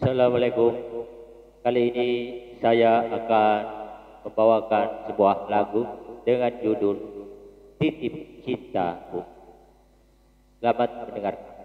Assalamualaikum. Kali ini saya akan membawakan sebuah lagu dengan judul Titip Cintaku. Selamat mendengarkan.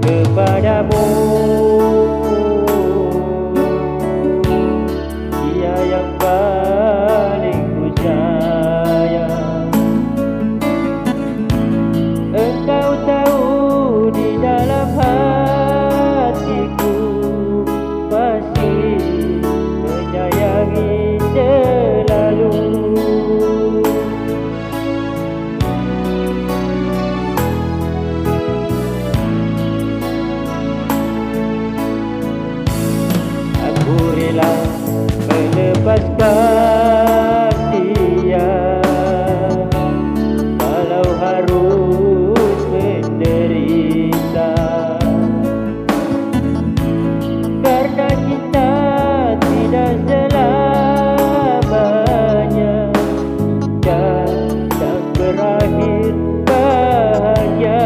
Kepadamu, Dia yang paling ku sayang. Engkau tahu di dalam hatiku pasti menyayangi selalu. Melepaskan dia walau harus menderita, karena kita tidak selamanya dan berakhir bahagia.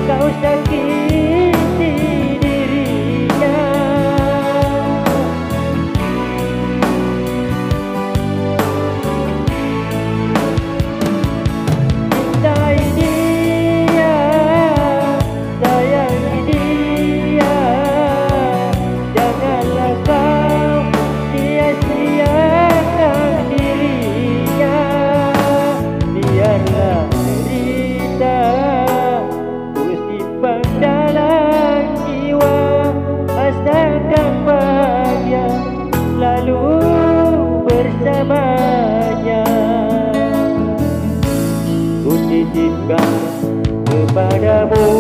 Kau sakiti dirinya, cintai dia, sayangi dia, janganlah kau sia-siakan dirinya. Biarlah derita dalam jiwa, asalkan bahagia selalu bersamanya. Ku titipkan kepadamu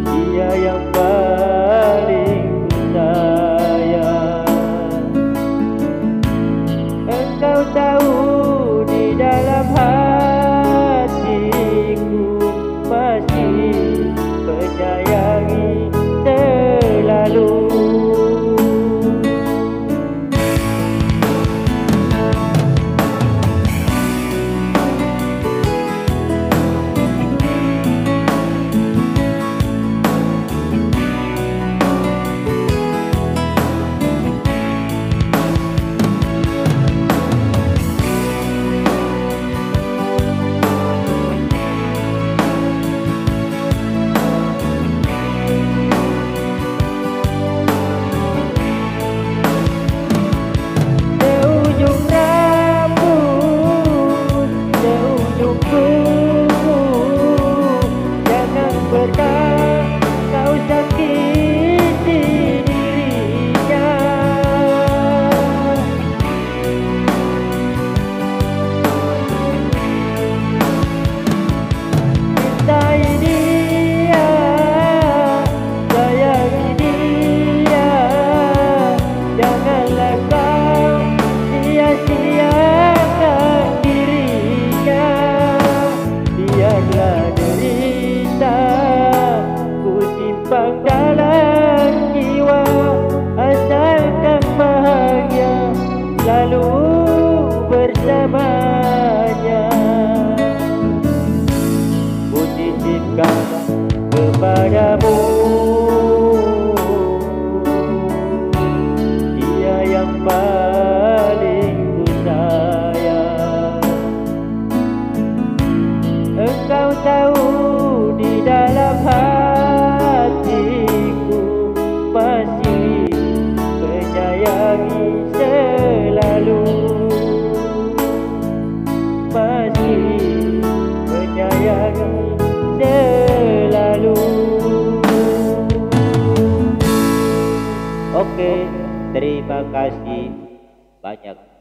Dia yang paling ku sayang. Engkau tahu di dalam pasti menyayangi selalu. bersamanya. Ku titipkan kepadamu dia yang paling ku sayang. Engkau tahu di dalam hatiku masih menyayangi selalu, masih menyayangi selalu. Oke, terima kasih banyak.